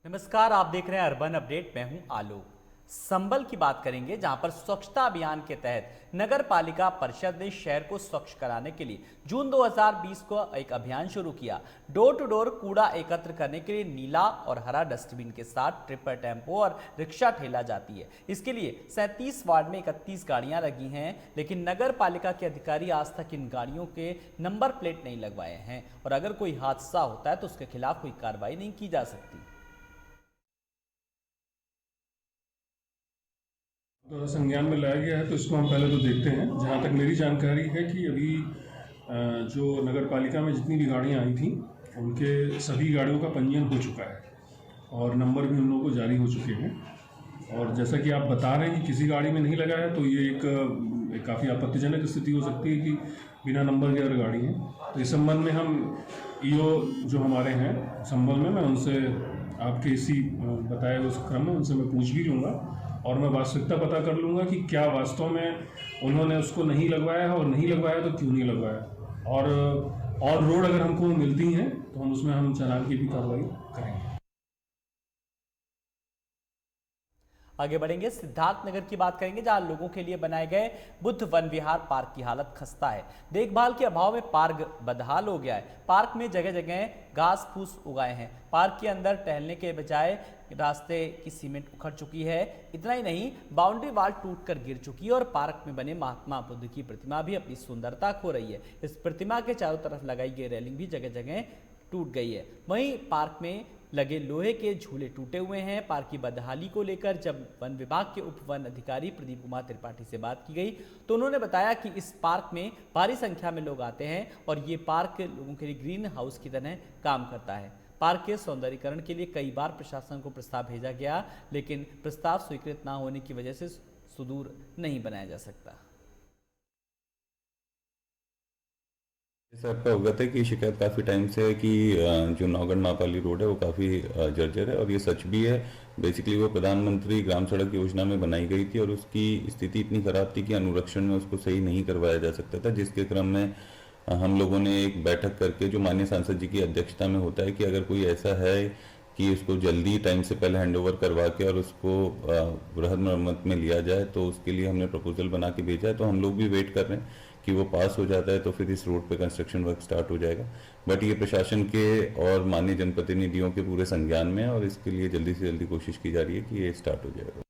नमस्कार, आप देख रहे हैं अर्बन अपडेट। मैं हूं आलोक। संबल की बात करेंगे, जहां पर स्वच्छता अभियान के तहत नगर पालिका परिषद ने शहर को स्वच्छ कराने के लिए जून 2020 को एक अभियान शुरू किया। डोर टू डोर कूड़ा एकत्र करने के लिए नीला और हरा डस्टबिन के साथ ट्रिपर टेम्पो और रिक्शा ठेला जाती है। इसके लिए 37 वार्ड में 31 गाड़ियां लगी हैं, लेकिन नगर पालिका के अधिकारी आज तक इन गाड़ियों के नंबर प्लेट नहीं लगवाए हैं और अगर कोई हादसा होता है तो उसके खिलाफ कोई कार्रवाई नहीं की जा सकती। तो संज्ञान में लाया गया है, तो इसको हम पहले तो देखते हैं। जहाँ तक मेरी जानकारी है कि अभी जो नगर पालिका में जितनी भी गाड़ियाँ आई थी उनके सभी गाड़ियों का पंजीयन हो चुका है और नंबर भी उन लोगों को जारी हो चुके हैं। और जैसा कि आप बता रहे हैं कि किसी गाड़ी में नहीं लगा है, तो ये एक काफ़ी आपत्तिजनक स्थिति हो सकती है कि बिना नंबर के अगर गाड़ी है। तो इस संबंध में हम ईओ जो हमारे हैं संबल में, मैं उनसे आपके इसी बताए उस क्रम में उनसे मैं पूछ भी लूँगा और मैं वास्तविकता पता कर लूँगा कि क्या वास्तव में उन्होंने उसको नहीं लगवाया है, और नहीं लगवाया तो क्यों नहीं लगवाया। और रोड अगर हमको मिलती हैं तो हम उसमें हम चालान की भी कार्रवाई करेंगे। आगे बढ़ेंगे, सिद्धार्थ नगर की बात करेंगे, जहां लोगों के लिए बनाए गए बुद्ध वन विहार पार्क की हालत खस्ता है। देखभाल के अभाव में पार्क बदहाल हो गया है। पार्क में जगह जगह घास फूस उगाए हैं। पार्क के अंदर टहलने के बजाय रास्ते की सीमेंट उखड़ चुकी है। इतना ही नहीं, बाउंड्री वाल टूटकर गिर चुकी है और पार्क में बने महात्मा बुद्ध की प्रतिमा भी अपनी सुंदरता खो रही है। इस प्रतिमा के चारों तरफ लगाई गई रेलिंग भी जगह जगह टूट गई है। वहीं पार्क में लगे लोहे के झूले टूटे हुए हैं। पार्क की बदहाली को लेकर जब वन विभाग के उप वन अधिकारी प्रदीप कुमार त्रिपाठी से बात की गई तो उन्होंने बताया कि इस पार्क में भारी संख्या में लोग आते हैं और ये पार्क लोगों के लिए ग्रीन हाउस की तरह काम करता है। पार्क के सौंदर्यीकरण के लिए कई बार प्रशासन को प्रस्ताव भेजा गया, लेकिन प्रस्ताव स्वीकृत न होने की वजह से सुदूर नहीं बनाया जा सकता। आपका अवगत है कि शिकायत काफ़ी टाइम से है कि जो नौगढ़ मापाली रोड है वो काफ़ी जर्जर है, और ये सच भी है। बेसिकली वो प्रधानमंत्री ग्राम सड़क योजना में बनाई गई थी और उसकी स्थिति इतनी ख़राब थी कि अनुरक्षण में उसको सही नहीं करवाया जा सकता था, जिसके क्रम में हम लोगों ने एक बैठक करके, जो माननीय सांसद जी की अध्यक्षता में होता है, कि अगर कोई ऐसा है कि उसको जल्दी टाइम से पहले हैंडओवर करवा के और उसको बृहद मरम्मत में लिया जाए, तो उसके लिए हमने प्रपोजल बना के भेजा है। तो हम लोग भी वेट कर रहे हैं कि वो पास हो जाता है तो फिर इस रोड पे कंस्ट्रक्शन वर्क स्टार्ट हो जाएगा। बट ये प्रशासन के और माननीय जनप्रतिनिधियों के पूरे संज्ञान में है और इसके लिए जल्दी से जल्दी कोशिश की जा रही है कि ये स्टार्ट हो जाएगा।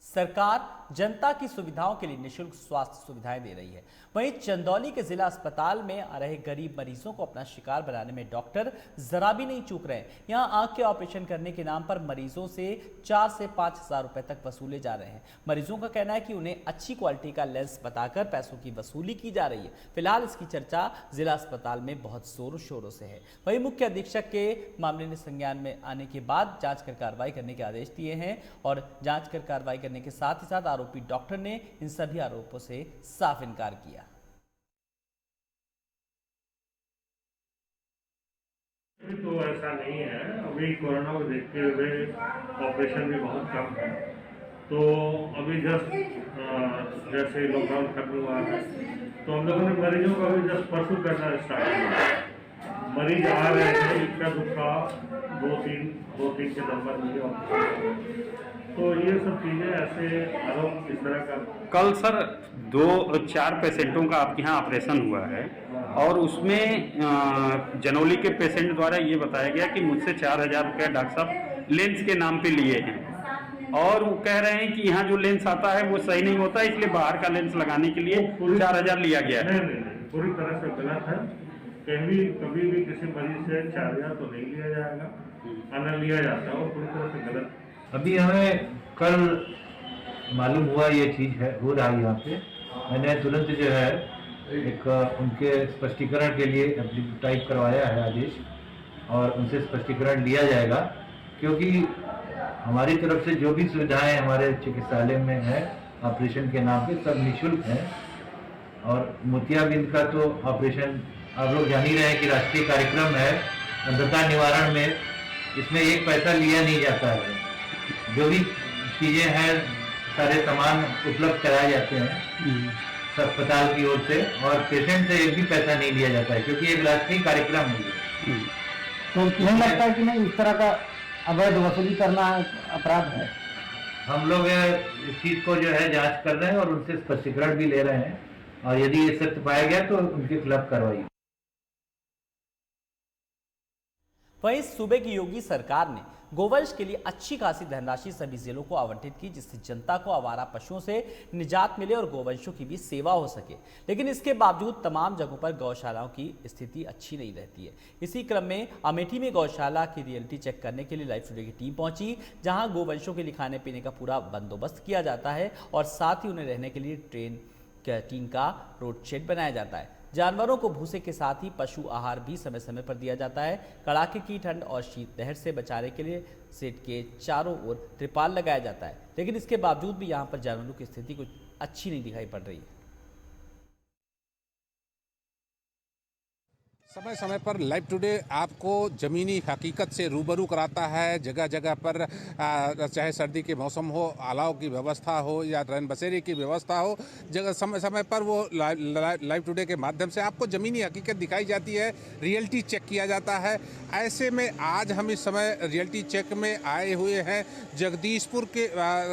सरकार जनता की सुविधाओं के लिए निःशुल्क स्वास्थ्य सुविधाएं दे रही है। वहीं चंदौली के जिला अस्पताल में आ रहे गरीब मरीजों को अपना शिकार बनाने में डॉक्टर जरा भी नहीं चूक रहे। यहां आंख के ऑपरेशन करने के नाम पर मरीजों से 4 से 5 हजार रुपए तक वसूले जा रहे हैं। मरीजों का कहना है कि उन्हें अच्छी क्वालिटी का लेंस बताकर पैसों की वसूली की जा रही है। फिलहाल इसकी चर्चा जिला अस्पताल में बहुत जोरों शोरों से है। वहीं मुख्य अधीक्षक के मामले में संज्ञान में आने के बाद जांच कर कार्रवाई करने के आदेश दिए हैं और जांच कर कार्रवाई करने के साथ ही साथ आरोपी डॉक्टर ने इन सभी आरोपों से साफ इनकार किया। अभी तो ऐसा नहीं है। अभी कोरोना को देखते हुए ऑपरेशन भी बहुत कम है। तो अभी जस्ट जैसे लॉकडाउन खत्म हुआ है तो हम लोगों ने मरीजों का भी जस्ट परसों करना स्टार्ट किया। मरीज आ रहे थे, इतना दुखा, दो तीन के नंबर मिले। तो ये सब चीज़ें ऐसे आरोप इस तरह का। कल सर 4 पेशेंटों का आपके यहाँ ऑपरेशन हुआ है और उसमें जनौली के पेशेंट द्वारा ये बताया गया कि मुझसे 4,000 रुपया डॉक्टर साहब लेंस के नाम पे लिए हैं और वो कह रहे हैं कि यहाँ जो लेंस आता है वो सही नहीं होता, इसलिए बाहर का लेंस लगाने के लिए 4,000 लिया गया है। नहीं, पूरी तरह से गलत है। कभी भी किसी मरीज से 4,000 तो नहीं लिया जाएगा, अगर लिया जाता है वो पूरी तरह से गलत। अभी हमें कल मालूम हुआ ये चीज़ है, हो रहा है यहाँ पे। मैंने तुरंत जो है एक उनके स्पष्टीकरण के लिए टाइप करवाया है आदेश और उनसे स्पष्टीकरण लिया जाएगा, क्योंकि हमारी तरफ से जो भी सुविधाएं हमारे चिकित्सालय में है ऑपरेशन के नाम पे सब निःशुल्क हैं। और मोतियाबिंद का तो ऑपरेशन आप लोग जान ही रहे हैं कि राष्ट्रीय कार्यक्रम है अंधता निवारण में, इसमें 1 पैसा लिया नहीं जाता है। जो भी चीज़ें हैं सारे सामान उपलब्ध कराए जाते हैं अस्पताल की ओर से और पेशेंट से 1 भी पैसा नहीं लिया जाता है, क्योंकि एक राष्ट्रीय कार्यक्रम है। तो नहीं लगता है कि नहीं इस तरह का अवैध वसूली करना अपराध है? हम लोग इस चीज़ को जो है जांच कर रहे हैं और उनसे स्पष्टीकरण भी ले रहे हैं, और यदि ये सत्य पाया गया तो उनके खिलाफ कार्रवाई। वहीं सूबे की योगी सरकार ने गोवंश के लिए अच्छी खासी धनराशि सभी जिलों को आवंटित की, जिससे जनता को आवारा पशुओं से निजात मिले और गोवंशों की भी सेवा हो सके। लेकिन इसके बावजूद तमाम जगहों पर गौशालाओं की स्थिति अच्छी नहीं रहती है। इसी क्रम में अमेठी में गौशाला की रियलिटी चेक करने के लिए लाइव टुडे की टीम पहुंची, जहां गोवंशों के लिए खाने पीने का पूरा बंदोबस्त किया जाता है और साथ ही उन्हें रहने के लिए कैंटीन का रोड शेड बनाया जाता है। जानवरों को भूसे के साथ ही पशु आहार भी समय समय पर दिया जाता है। कड़ाके की ठंड और शीतलहर से बचाने के लिए शेड के चारों ओर त्रिपाल लगाया जाता है, लेकिन इसके बावजूद भी यहाँ पर जानवरों की स्थिति कुछ अच्छी नहीं दिखाई पड़ रही है। समय समय पर लाइव टुडे आपको ज़मीनी हकीकत से रूबरू कराता है। जगह जगह पर चाहे सर्दी के मौसम हो, अलाव की व्यवस्था हो या रैन बसेरे की व्यवस्था हो, जगह समय समय पर वो लाइव टुडे के माध्यम से आपको ज़मीनी हकीकत दिखाई जाती है, रियलिटी चेक किया जाता है। ऐसे में आज हम इस समय रियलिटी चेक में आए हुए हैं जगदीशपुर के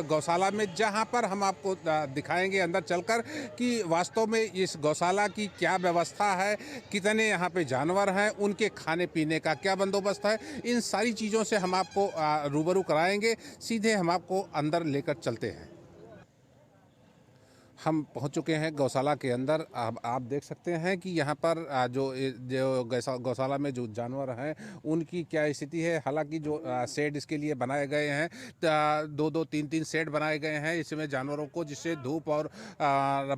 गौशाला में, जहाँ पर हम आपको दिखाएंगे अंदर चलकर कि वास्तव में इस गौशाला की क्या व्यवस्था है, कितने यहाँ पे जानवर हैं, उनके खाने पीने का क्या बंदोबस्त है। इन सारी चीज़ों से हम आपको रूबरू कराएंगे। सीधे हम आपको अंदर लेकर चलते हैं। हम पहुंच चुके हैं गौशाला के अंदर। अब आप देख सकते हैं कि यहाँ पर जो गौशाला में जो जानवर हैं उनकी क्या स्थिति है। हालांकि जो शेड इसके लिए बनाए गए हैं, 2-2, 3-3 शेड बनाए गए हैं इसमें जानवरों को, जिससे धूप और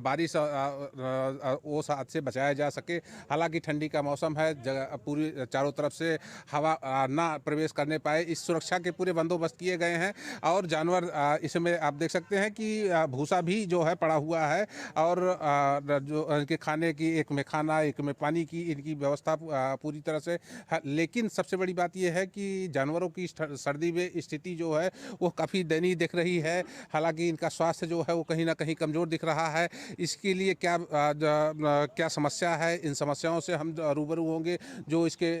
बारिश ओस हाथ से बचाया जा सके। हालांकि ठंडी का मौसम है, पूरी चारों तरफ से हवा ना प्रवेश करने पाए, इस सुरक्षा के पूरे बंदोबस्त किए गए हैं। और जानवर इसमें आप देख सकते हैं कि भूसा भी जो है पड़ा हुआ है, और जो इनके खाने की, एक में खाना एक में पानी की, इनकी व्यवस्था पूरी तरह से। लेकिन सबसे बड़ी बात यह है कि जानवरों की सर्दी में स्थिति जो है वो काफ़ी दयनीय दिख रही है। हालांकि इनका स्वास्थ्य जो है वो कहीं ना कहीं कमज़ोर दिख रहा है। इसके लिए क्या समस्या है, इन समस्याओं से हम रूबरू होंगे। जो इसके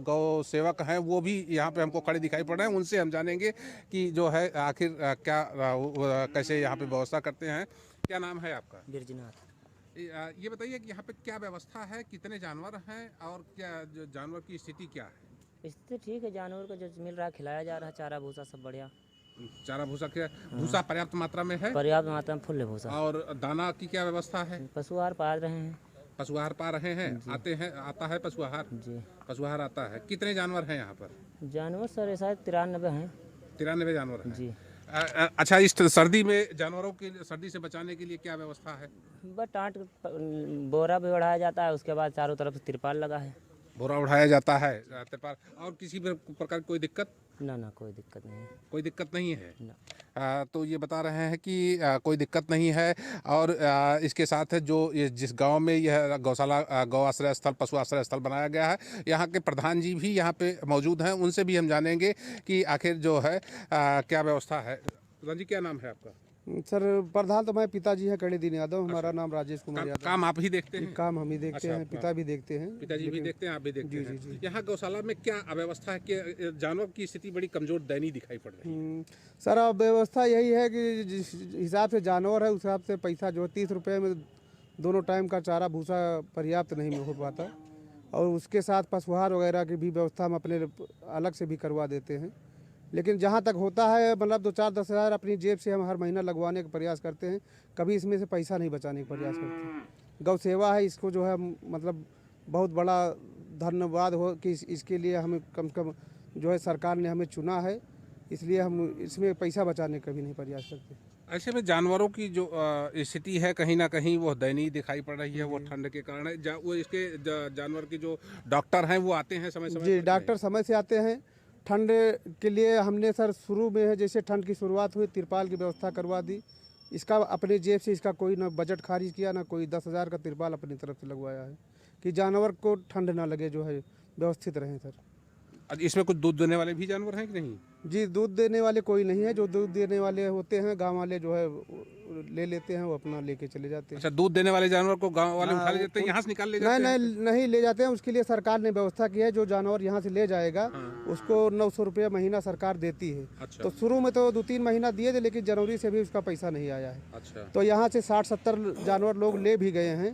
गौ सेवक हैं वो भी यहाँ पे हमको खड़े दिखाई पड़ रहे हैं, उनसे हम जानेंगे कि जो है आखिर क्या कैसे यहाँ पे व्यवस्था करते हैं। क्या नाम है आपका? बिरजनाथ। ये बताइए कि यहाँ पे क्या व्यवस्था है, कितने जानवर हैं और क्या जानवर की स्थिति क्या है? स्थिति ठीक है, जानवर को जो मिल रहा है खिलाया जा रहा है, चारा भूसा सब बढ़िया। चारा भूसा क्या? भूसा पर्याप्त मात्रा में है? पर्याप्त मात्रा में फुल है भूसा। और दाना की क्या व्यवस्था है? पशु आहार पा रहे हैं। पशु आहार पा रहे हैं? आता है पशु आहार? जी, पशु आहार आता है। कितने जानवर हैं यहाँ पर? जानवर सर शायद 93 हैं। 93 जानवर हैं जी। अच्छा, इस सर्दी में जानवरों की सर्दी से बचाने के लिए क्या व्यवस्था है? बस टाट बोरा भी बढ़ाया जाता है, उसके बाद चारों तरफ तिरपाल लगा है। बोरा उठाया जाता है, तिरपाल। और किसी प्रकार की कोई दिक्कत? ना कोई दिक्कत नहीं है। कोई दिक्कत नहीं है ना। तो ये बता रहे हैं कि कोई दिक्कत नहीं है। और इसके साथ जो जिस गांव में यह गौशाला गौ आश्रय स्थल, पशु आश्रय स्थल बनाया गया है, यहाँ के प्रधान जी भी यहाँ पे मौजूद हैं, उनसे भी हम जानेंगे कि आखिर जो है क्या व्यवस्था है। प्रधान जी, क्या नाम है आपका? सर, प्रधान तो हमारे पिताजी हैं, कड़ी दिन यादव। हमारा नाम राजेश कुमार यादव। काम आप ही देखते हैं? काम हम ही देखते हैं, पिता भी देखते हैं। पिताजी भी देखते हैं, आप भी देखते हैं? जी। यहाँ गौशाला में क्या अव्यवस्था है कि जानवर की स्थिति बड़ी कमजोर दयनीय दिखाई पड़ रही है? सर, अब व्यवस्था यही है कि जिस हिसाब से जानवर है उस हिसाब से पैसा जो 30 रुपये में दोनों टाइम का चारा भूसा पर्याप्त नहीं हो पाता। और उसके साथ पशुहार वगैरह की भी व्यवस्था हम अपने अलग से भी करवा देते हैं। लेकिन जहाँ तक होता है, मतलब 2-4-10 हज़ार अपनी जेब से हम हर महीना लगवाने का प्रयास करते हैं, कभी इसमें से पैसा नहीं बचाने का प्रयास करते हैं। गौ सेवा है, इसको जो है मतलब बहुत बड़ा धन्यवाद हो कि इसके लिए हमें कम से कम जो है सरकार ने हमें चुना है, इसलिए हम इसमें पैसा बचाने का भी नहीं प्रयास करते। ऐसे में जानवरों की जो स्थिति है कहीं ना कहीं वो दयनीय दिखाई पड़ रही है, वो ठंड के कारण है। वो इसके जानवर के जो डॉक्टर हैं वो आते हैं समय समय? जी, डॉक्टर समय से आते हैं। ठंड के लिए हमने सर शुरू में है, जैसे ठंड की शुरुआत हुई, तिरपाल की व्यवस्था करवा दी। इसका अपनी जेब से इसका कोई ना बजट खारिज किया, ना कोई 10,000 का तिरपाल अपनी तरफ से लगवाया है कि जानवर को ठंड ना लगे, जो है व्यवस्थित रहें सर। इसमें कुछ दूध देने वाले भी जानवर हैं कि नहीं? जी, दूध देने वाले कोई नहीं है। जो दूध देने वाले होते हैं गांव वाले जो है ले लेते हैं, वो अपना लेके चले जाते हैं। अच्छा, दूध देने वाले जानवर को गांव वाले उठा ले जाते हैं, यहाँ से निकाल ले जाते हैं? नहीं ले जाते हैं। उसके लिए सरकार ने व्यवस्था की है, जो जानवर यहाँ से ले जाएगा उसको 900 रुपये महीना सरकार देती है। अच्छा। तो शुरू में तो 2-3 महीना दिए थे, लेकिन जनवरी से भी उसका पैसा नहीं आया है। अच्छा। तो यहाँ से 60-70 जानवर लोग ले भी गए हैं,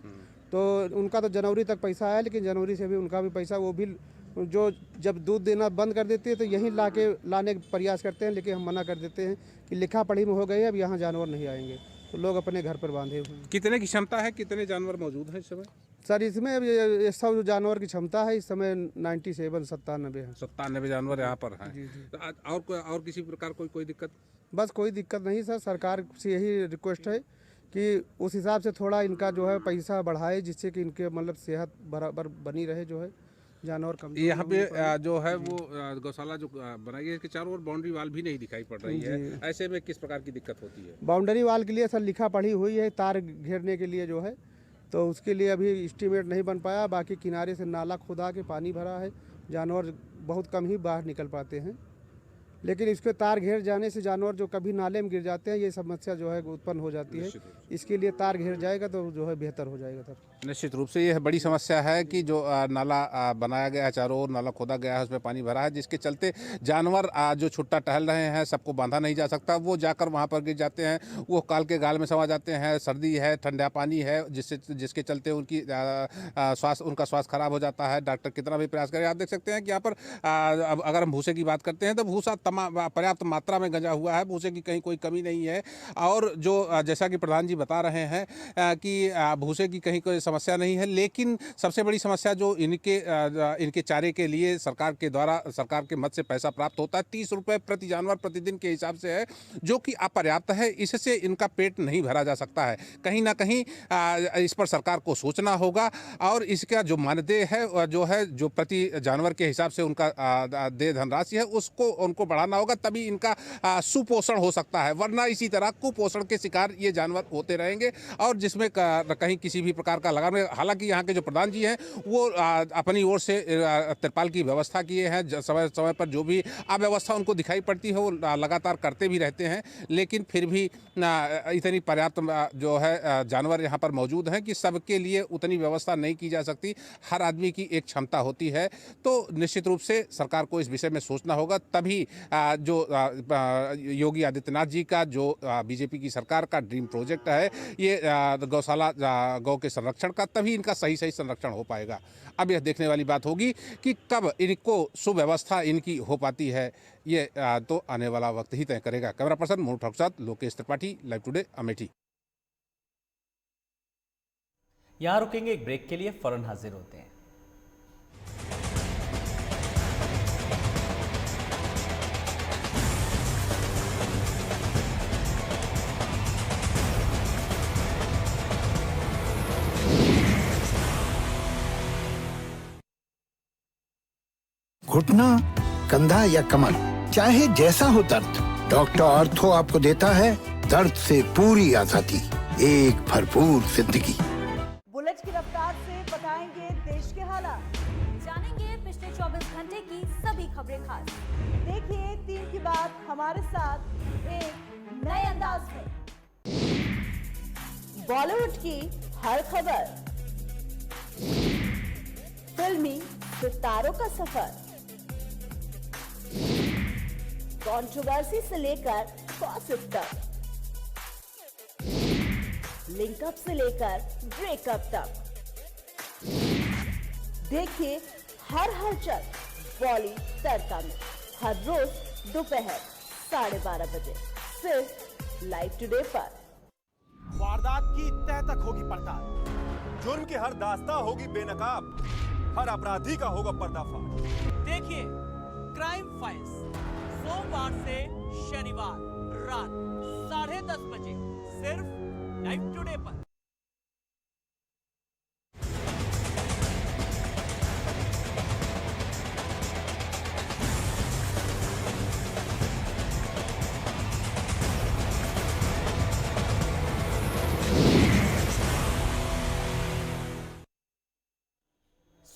तो उनका तो जनवरी तक पैसा आया, लेकिन जनवरी से भी उनका भी पैसा, वो भी जो जब दूध देना बंद कर देती है तो यहीं लाने का प्रयास करते हैं, लेकिन हम मना कर देते हैं कि लिखा पढ़ी में हो गई है, अब यहाँ जानवर नहीं आएंगे, तो लोग अपने घर पर बांधे हुए हैं। कितने की क्षमता है, कितने जानवर मौजूद हैं इस समय? सर, इसमें अब ये सब जानवर की क्षमता है इस समय 97 है। 97 जानवर यहाँ पर हैं। और किसी प्रकार कोई दिक्कत? बस कोई दिक्कत नहीं सर, सरकार से यही रिक्वेस्ट है कि उस हिसाब से थोड़ा इनका जो है पैसा बढ़ाए, जिससे कि इनके मतलब सेहत बराबर बनी रहे, जो है जानवर कम। यहाँ पे जो है वो गौशाला जो बनाई है, इसके चारों ओर बाउंड्री वाल भी नहीं दिखाई पड़ रही है। ऐसे में किस प्रकार की दिक्कत होती है? बाउंड्री वाल के लिए सर लिखा पढ़ी हुई है, तार घेरने के लिए जो है, तो उसके लिए अभी एस्टीमेट नहीं बन पाया। बाकी किनारे से नाला खुदा के पानी भरा है, जानवर बहुत कम ही बाहर निकल पाते हैं, लेकिन इसके तार घेर जाने से जानवर जो कभी नाले में गिर जाते हैं, ये समस्या जो है उत्पन्न हो जाती है। इसके लिए तार घेर जाएगा तो जो है बेहतर हो जाएगा सर। निश्चित रूप से यह बड़ी समस्या है कि जो नाला बनाया गया है, चारों ओर नाला खोदा गया है, उसमें पानी भरा है, जिसके चलते जानवर जो छुट्टा टहल रहे हैं, सबको बांधा नहीं जा सकता, वो जाकर वहाँ पर गिर जाते हैं, वो काल के गाल में समा जाते हैं। सर्दी है, ठंडा पानी है, जिसके चलते उनका स्वास्थ्य खराब हो जाता है, डॉक्टर कितना भी प्रयास करें। आप देख सकते हैं कि यहाँ पर अगर हम भूसे की बात करते हैं तो भूसा पर्याप्त मात्रा में गंजा हुआ है, भूसे की कहीं कोई कमी नहीं है। और जो जैसा कि प्रधान जी बता रहे हैं कि भूसे की कहीं कोई समस्या नहीं है, लेकिन सबसे बड़ी समस्या जो इनके चारे के लिए सरकार के द्वारा, सरकार के मद से पैसा प्राप्त होता है, 30 रुपये प्रति जानवर प्रतिदिन के हिसाब से है, जो कि अपर्याप्त है। इससे इनका पेट नहीं भरा जा सकता है। कहीं ना कहीं इस पर सरकार को सोचना होगा, और इसका जो मानदेय है जो प्रति जानवर के हिसाब से उनका देय धनराशि है, उसको उनको बढ़ाना होगा, तभी इनका सुपोषण हो सकता है। वरना इसी तरह कुपोषण के शिकार ये जानवर होते रहेंगे, और जिसमें कहीं किसी भी प्रकार का लगान। हालांकि यहाँ के जो प्रधान जी हैं वो अपनी ओर से तिरपाल की व्यवस्था किए हैं, समय समय पर जो भी अव्यवस्था उनको दिखाई पड़ती है वो लगातार करते भी रहते हैं, लेकिन फिर भी इतनी पर्याप्त जो है जानवर यहाँ पर मौजूद हैं कि सबके लिए उतनी व्यवस्था नहीं की जा सकती। हर आदमी की एक क्षमता होती है, तो निश्चित रूप से सरकार को इस विषय में सोचना होगा, तभी जो योगी आदित्यनाथ जी का जो बीजेपी की सरकार का ड्रीम प्रोजेक्ट है, ये गौशाला गौ के संरक्षण का, तभी इनका सही संरक्षण हो पाएगा। अब यह देखने वाली बात होगी कि कब इनको सुव्यवस्था इनकी हो पाती है, ये तो आने वाला वक्त ही तय करेगा। कैमरा पर्सन मोहन ठाकुर साथ लोकेश त्रिपाठी, लाइव टुडे, अमेठी। यहाँ रुकेंगे एक ब्रेक के लिए, फौरन हाजिर होते हैं। घुटना, कंधा या कमर, चाहे जैसा हो दर्द, डॉक्टर ऑर्थो आपको देता है दर्द से पूरी आजादी, एक भरपूर जिंदगी। बुलेट की रफ्तार से बताएंगे देश के हालात, जानेंगे पिछले 24 घंटे की सभी खबरें खास। देखिए 3 की बात हमारे साथ एक नए अंदाज में। बॉलीवुड की हर खबर, फिल्मी सितारों का सफर, कंट्रोवर्सी से लेकर गॉसिप तक, लिंकअप से लेकर ब्रेकअप तक, देखिए हर हलचल बॉली तड़का में, हर रोज दोपहर 12:30 बजे सिर्फ लाइव टुडे पर। वारदात की तह तक होगी पड़ताल, जुर्म की हर दास्तां होगी बेनकाब, हर अपराधी का होगा पर्दाफाश। देखिए क्राइम फाइल्स सोमवार से शनिवार रात 10:30 बजे सिर्फ लाइव टुडे पर।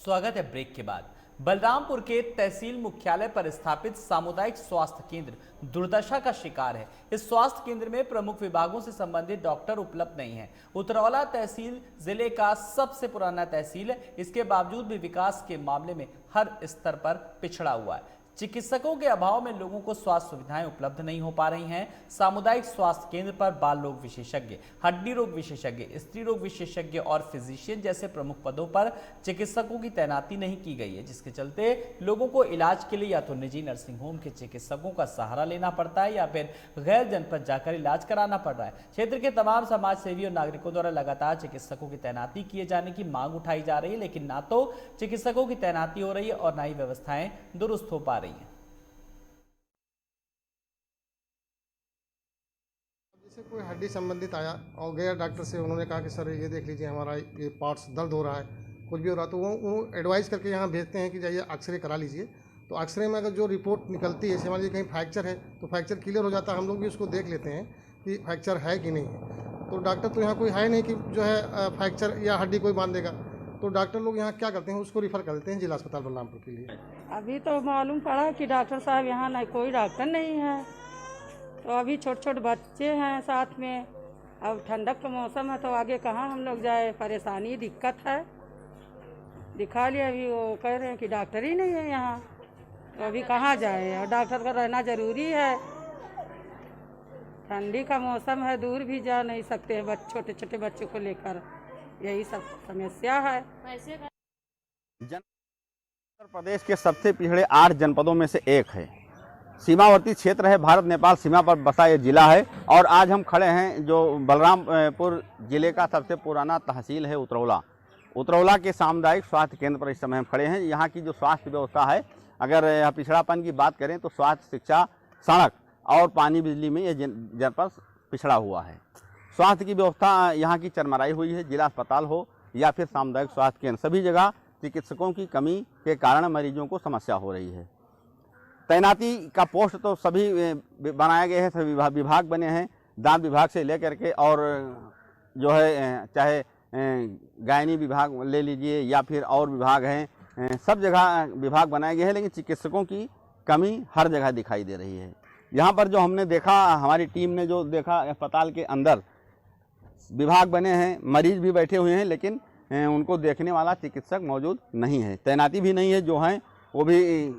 स्वागत है ब्रेक के बाद। बलरामपुर के तहसील मुख्यालय पर स्थापित सामुदायिक स्वास्थ्य केंद्र दुर्दशा का शिकार है। इस स्वास्थ्य केंद्र में प्रमुख विभागों से संबंधित डॉक्टर उपलब्ध नहीं है। उतरौला तहसील जिले का सबसे पुराना तहसील है, इसके बावजूद भी विकास के मामले में हर स्तर पर पिछड़ा हुआ है। चिकित्सकों के अभाव में लोगों को स्वास्थ्य सुविधाएं उपलब्ध नहीं हो पा रही हैं। सामुदायिक स्वास्थ्य केंद्र पर बाल रोग विशेषज्ञ, हड्डी रोग विशेषज्ञ, स्त्री रोग विशेषज्ञ और फिजिशियन जैसे प्रमुख पदों पर चिकित्सकों की तैनाती नहीं की गई है, जिसके चलते लोगों को इलाज के लिए या तो निजी नर्सिंग होम के चिकित्सकों का सहारा लेना पड़ता है या फिर गैर जनपद जाकर इलाज कराना पड़ रहा है। क्षेत्र के तमाम समाज सेवी और नागरिकों द्वारा लगातार चिकित्सकों की तैनाती किए जाने की मांग उठाई जा रही है, लेकिन ना तो चिकित्सकों की तैनाती हो रही है और ना ही व्यवस्थाएं दुरुस्त हो पा रही है। जैसे कोई हड्डी संबंधित आया और गया डॉक्टर से, उन्होंने कहा कि सर ये देख लीजिए हमारा ये पार्ट्स दर्द हो रहा है, कुछ भी हो रहा है, तो वो एडवाइस करके यहाँ भेजते हैं कि जाइए एक्सरे करा लीजिए। तो एक्सरे में अगर जो रिपोर्ट निकलती है, मान लीजिए कहीं फ्रैक्चर है तो फ्रैक्चर क्लियर हो जाता है, हम लोग भी उसको देख लेते हैं कि फ्रैक्चर है कि नहीं है। तो डॉक्टर तो यहाँ कोई है नहीं कि जो है फ्रैक्चर या हड्डी कोई बांध देगा, तो डॉक्टर लोग यहाँ क्या करते हैं, उसको रिफ़र कर देते हैं जिला अस्पताल बलरामपुर के लिए। अभी तो मालूम पड़ा कि डॉक्टर साहब यहाँ नहीं, कोई डॉक्टर नहीं है। तो अभी छोटे छोटे बच्चे हैं साथ में, अब ठंडक का मौसम है तो आगे कहाँ हम लोग जाए, परेशानी दिक्कत है। दिखा लिया, अभी वो कह रहे हैं कि डॉक्टर ही नहीं है यहाँ, तो अभी कहाँ जाए, और डॉक्टर का रहना ज़रूरी है। ठंडी का मौसम है, दूर भी जा नहीं सकते हैं छोटे छोटे बच्चों को लेकर, यही सब समस्या है। उत्तर प्रदेश के सबसे पिछड़े 8 जनपदों में से एक है, सीमावर्ती क्षेत्र है, भारत नेपाल सीमा पर बसा ये जिला है। और आज हम खड़े हैं जो बलरामपुर जिले का सबसे पुराना तहसील है उतरौला। उतरौला के सामुदायिक स्वास्थ्य केंद्र पर इस समय हम खड़े हैं। यहाँ की जो स्वास्थ्य व्यवस्था है, अगर पिछड़ापन की बात करें तो स्वास्थ्य, शिक्षा, सड़क और पानी, बिजली में ये जनपद पिछड़ा हुआ है। स्वास्थ्य की व्यवस्था यहाँ की चरमराई हुई है। जिला अस्पताल हो या फिर सामुदायिक स्वास्थ्य केंद्र, सभी जगह चिकित्सकों की कमी के कारण मरीजों को समस्या हो रही है। तैनाती का पोस्ट तो सभी बनाए गए हैं, सभी विभाग बने हैं, दांत विभाग से लेकर के और जो है चाहे गायनी विभाग ले लीजिए या फिर और विभाग हैं, सब जगह विभाग बनाए गए हैं, लेकिन चिकित्सकों की कमी हर जगह दिखाई दे रही है। यहाँ पर जो हमने देखा, हमारी टीम ने जो देखा, अस्पताल के अंदर विभाग बने हैं, मरीज भी बैठे हुए हैं, लेकिन उनको देखने वाला चिकित्सक मौजूद नहीं है। तैनाती भी नहीं है, जो हैं वो भी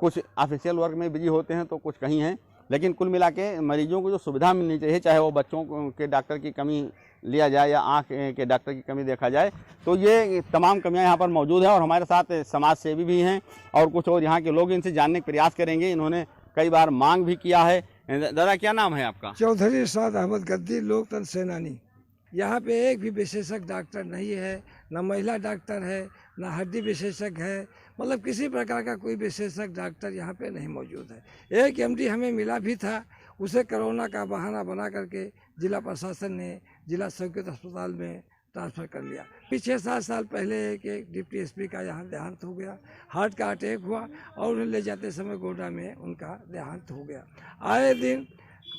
कुछ ऑफिशियल वर्क में बिजी होते हैं तो कुछ कहीं हैं। लेकिन कुल मिला के मरीजों को जो सुविधा मिलनी चाहिए, चाहे वो बच्चों के डॉक्टर की कमी लिया जाए या आँख के डॉक्टर की कमी देखा जाए, तो ये तमाम कमियां यहाँ पर मौजूद है। और हमारे साथ समाज सेवी भी हैं और कुछ और यहाँ के लोग, इनसे जानने का प्रयास करेंगे। इन्होंने कई बार मांग भी किया है। दादा, क्या नाम है आपका? चौधरी इरशाद अहमद गद्दी, लोकतंत्र सेनानी। यहाँ पे एक भी विशेषज्ञ डॉक्टर नहीं है, न महिला डॉक्टर है, न हड्डी विशेषज्ञ है, मतलब किसी प्रकार का कोई विशेषज्ञ डॉक्टर यहाँ पे नहीं मौजूद है। एक एमडी हमें मिला भी था, उसे कोरोना का बहाना बना करके जिला प्रशासन ने जिला संयुक्त अस्पताल में ट्रांसफ़र कर लिया। पीछे 7 साल पहले एक डिप्टी एसपी का यहाँ देहांत हो गया, हार्ट का अटैक हुआ और उन्हें ले जाते समय गोड्डा में उनका देहांत हो गया। आए दिन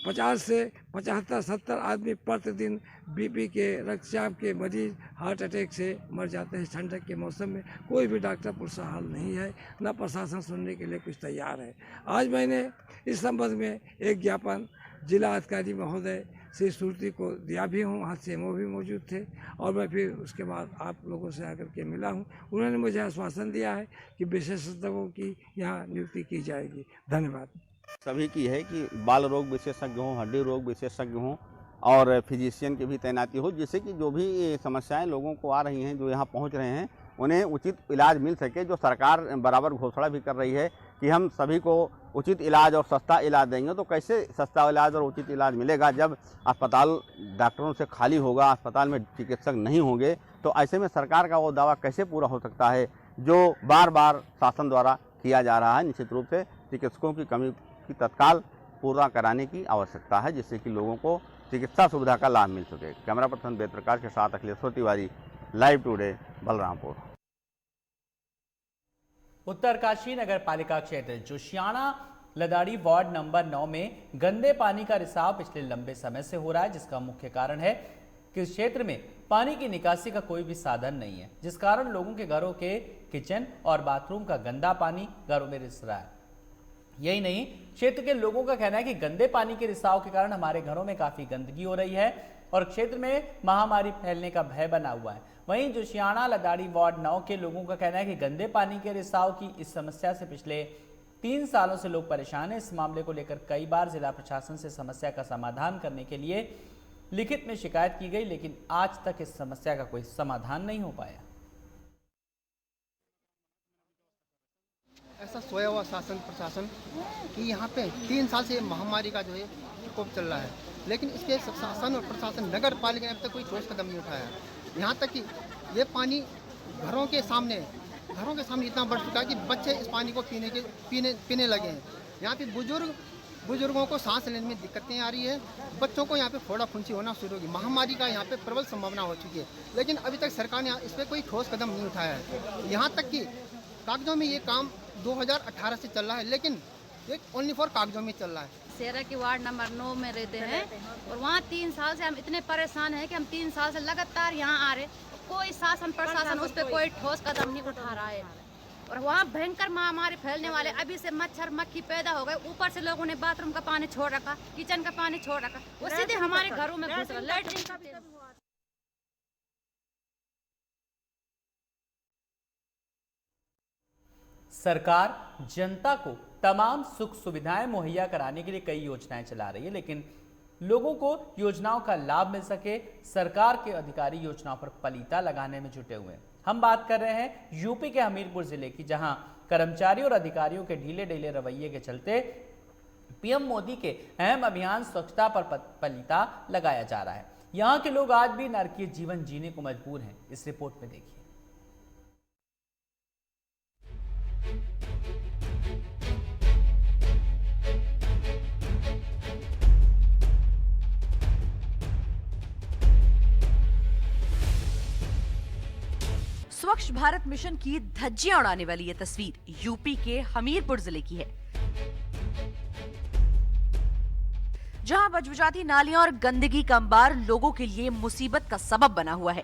50 से 75-70 आदमी प्रतिदिन बीपी के, रक्तचाप के मरीज हार्ट अटैक से मर जाते हैं। ठंडक के मौसम में कोई भी डॉक्टर पुरसहाल नहीं है, न प्रशासन सुनने के लिए कुछ तैयार है। आज मैंने इस संबंध में एक ज्ञापन जिला अधिकारी महोदय श्री सूर्ति को दिया भी हूँ, वहाँ CMO भी मौजूद थे और मैं फिर उसके बाद आप लोगों से आकर के मिला हूँ। उन्होंने मुझे आश्वासन दिया है कि विशेषज्ञों की यहाँ नियुक्ति की जाएगी। धन्यवाद। सभी की है कि बाल रोग विशेषज्ञ हों, हड्डी रोग विशेषज्ञ हों और फिजिशियन की भी तैनाती हो, जिससे कि जो भी समस्याएं लोगों को आ रही हैं, जो यहाँ पहुँच रहे हैं, उन्हें उचित इलाज मिल सके। जो सरकार बराबर घोषणा भी कर रही है कि हम सभी को उचित इलाज और सस्ता इलाज देंगे, तो कैसे सस्ता इलाज और उचित इलाज मिलेगा जब अस्पताल डॉक्टरों से खाली होगा, अस्पताल में चिकित्सक नहीं होंगे? तो ऐसे में सरकार का वो दावा कैसे पूरा हो सकता है जो बार बार शासन द्वारा किया जा रहा है? निश्चित रूप से चिकित्सकों की कमी की तत्काल पूरा कराने की आवश्यकता है, जिससे कि लोगों को चिकित्सा सुविधा का लाभ मिल सके। कैमरा पर्सन वेद प्रकाश के साथ अखिलेश्वर तिवारी, लाइव टुडे, बलरामपुर। उत्तरकाशी नगर पालिका क्षेत्र जोशियाना लदाड़ी वार्ड नंबर 9 में गंदे पानी का रिसाव पिछले लंबे समय से हो रहा है, जिसका मुख्य कारण है कि इस क्षेत्र में पानी की निकासी का कोई भी साधन नहीं है, जिस कारण लोगों के घरों के किचन और बाथरूम का गंदा पानी घरों में रिस रहा है। यही नहीं, क्षेत्र के लोगों का कहना है कि गंदे पानी के रिसाव के कारण हमारे घरों में काफी गंदगी हो रही है और क्षेत्र में महामारी फैलने का भय बना हुआ है। वहीं जोशियाना लदाड़ी वार्ड 9 के लोगों का कहना है कि गंदे पानी के रिसाव की इस समस्या से पिछले 3 सालों से लोग परेशान हैं। इस मामले को लेकर कई बार जिला प्रशासन से समस्या का समाधान करने के लिए लिखित में शिकायत की गई, लेकिन आज तक इस समस्या का कोई समाधान नहीं हो पाया। ऐसा सोया हुआ शासन प्रशासन कि यहाँ पे 3 साल से महामारी का जो है प्रकोप चल रहा है, लेकिन इसके शासन और प्रशासन नगर पालिका ने अब तक कोई ठोस कदम नहीं उठाया। यहाँ तक कि ये पानी घरों के सामने इतना बढ़ चुका है कि बच्चे इस पानी को पीने लगे हैं। यहाँ पे बुजुर्गों को सांस लेने में दिक्कतें आ रही है, बच्चों को यहाँ पे फोड़ा फुंसी होना शुरू होगी। महामारी का यहाँ पे प्रबल संभावना हो चुकी है, लेकिन अभी तक सरकार ने इस पर कोई ठोस कदम नहीं उठाया है। यहाँ तक कि कागजों में ये काम 2018 से चल रहा है, लेकिन ये ओनली फॉर कागजों में चल रहा है। सेरा की वार्ड नंबर 9 में रहते हैं और वहाँ 3 साल से हम इतने परेशान हैं कि हम 3 साल से लगातार यहाँ आ रहे, कोई शासन प्रशासन उस पर कोई ठोस कदम नहीं उठा रहा है। और वहाँ भयंकर महामारी फैलने वाले, अभी से मच्छर मक्खी पैदा हो गए, ऊपर से लोगों ने बाथरूम का पानी छोड़ रखा, किचन का पानी छोड़ रखा, वो सीधे हमारे घरों में घुस रहा। लैट्रिन का भी सरकार जनता को तमाम सुख सुविधाएं मुहैया कराने के लिए कई योजनाएं चला रही है, लेकिन लोगों को योजनाओं का लाभ मिल सके, सरकार के अधिकारी योजनाओं पर पलीता लगाने में जुटे हुए हैं। हम बात कर रहे हैं यूपी के हमीरपुर जिले की, जहां कर्मचारियों और अधिकारियों के ढीले ढीले रवैये के चलते पीएम मोदी के अहम अभियान स्वच्छता पर पलीता लगाया जा रहा है। यहां के लोग आज भी नरकीय जीवन जीने को मजबूर हैं। इस रिपोर्ट में देखिए। स्वच्छ भारत मिशन की धज्जियां उड़ाने वाली ये तस्वीर यूपी के हमीरपुर जिले की है, जहां बजबजाती नालियां और गंदगी का अंबार लोगों के लिए मुसीबत का सबब बना हुआ है।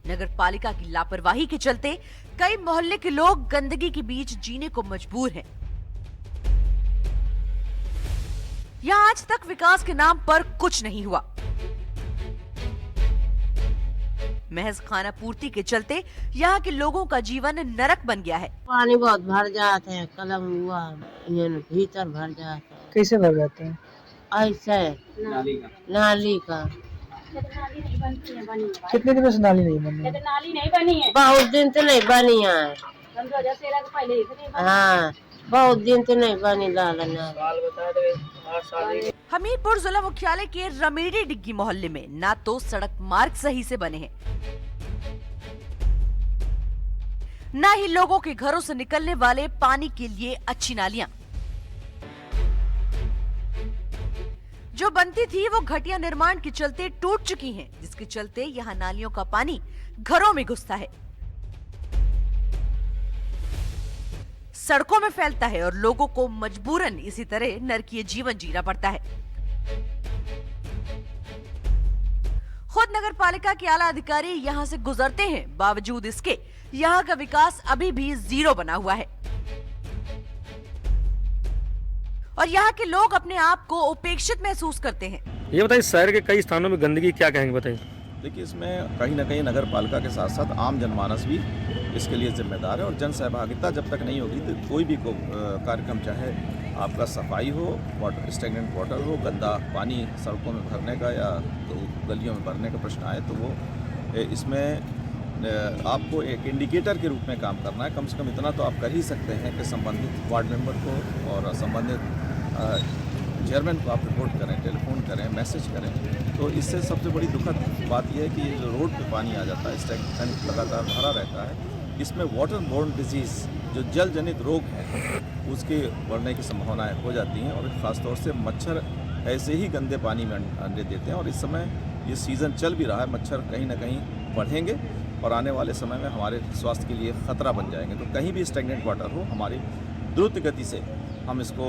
नगर पालिका की लापरवाही के चलते कई मोहल्ले के लोग गंदगी के बीच जीने को मजबूर हैं। यहां आज तक विकास के नाम पर कुछ नहीं हुआ। महज खाना पूर्ति के चलते यहाँ के लोगों का जीवन नरक बन गया है। पानी बहुत भर जाते हैं, कलम हुआ भीतर भर जाता है। कैसे भर जाते हैं? ऐसे नाली का। कितने दिनों से नाली नहीं बनी है? नाली नहीं बनी है, बहुत दिन से नहीं बनी है। हाँ, बहुत दिन से नहीं बनी लाल। हमीरपुर जिला मुख्यालय के रमेड़ी डिग्गी मोहल्ले में ना तो सड़क मार्ग सही से बने हैं, ना ही लोगों के घरों से निकलने वाले पानी के लिए अच्छी नालियां। जो बनती थी वो घटिया निर्माण के चलते टूट चुकी हैं, जिसके चलते यहाँ नालियों का पानी घरों में घुसता है, सड़कों में फैलता है और लोगों को मजबूरन इसी तरह नरकीय जीवन जीना पड़ता है। खुद नगर पालिका के आला अधिकारी यहाँ से गुजरते हैं, बावजूद इसके यहाँ का विकास अभी भी 0 बना हुआ है और यहाँ के लोग अपने आप को उपेक्षित महसूस करते हैं। ये बताइए, शहर के कई स्थानों में गंदगी क्या कहेंगे, बताइए। देखिए, इसमें कहीं ना कहीं नगर पालिका के साथ साथ आम जनमानस भी इसके लिए जिम्मेदार है और जन सहभागिता जब तक नहीं होगी तो कोई भी कार्यक्रम, चाहे आपका सफाई हो, वाटर स्टेगनेंट वाटर हो, गंदा पानी सड़कों में भरने का या गलियों में भरने का प्रश्न आए, तो वो इसमें आपको एक इंडिकेटर के रूप में काम करना है। कम से कम इतना तो आप कर ही सकते हैं कि संबंधित वार्ड मेंबर को और संबंधित चेयरमैन को आप रिपोर्ट करें, टेलीफोन करें, मैसेज करें। तो इससे सबसे बड़ी दुखद बात यह है कि जो रोड पे पानी आ जाता है, स्टैग्नेंट लगातार भरा रहता है, इसमें वाटर बोर्न डिजीज़ जो जल जनित रोग है उसके बढ़ने की संभावनाएं हो जाती हैं और ख़ासतौर से मच्छर ऐसे ही गंदे पानी में अंडे देते हैं और इस समय ये सीज़न चल भी रहा है, मच्छर कहीं ना कहीं बढ़ेंगे और आने वाले समय में हमारे स्वास्थ्य के लिए ख़तरा बन जाएंगे। तो कहीं भी स्टैग्नेंट वाटर हो, हमारी द्रुत गति से हम इसको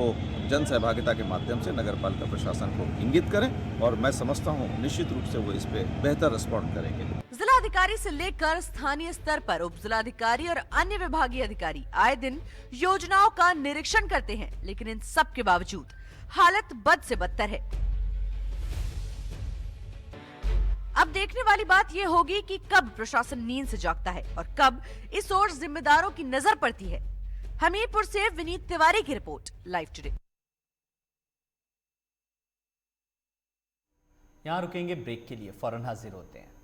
जन सहभागिता के माध्यम से नगर पालिका प्रशासन को इंगित करें और मैं समझता हूँ निश्चित रूप से वो इस पे बेहतर रिस्पॉन्ड करेंगे। जिला जिलाधिकारी से लेकर स्थानीय स्तर पर उप जिलाधिकारी और अन्य विभागीय अधिकारी आए दिन योजनाओं का निरीक्षण करते हैं, लेकिन इन सब के बावजूद हालत बद से बदतर है। अब देखने वाली बात यह होगी कि कब प्रशासन नींद से जागता है और कब इस ओर जिम्मेदारों की नजर पड़ती है। हमीरपुर से विनीत तिवारी की रिपोर्ट, लाइव टुडे। यहां रुकेंगे ब्रेक के लिए, फौरन हाजिर होते हैं।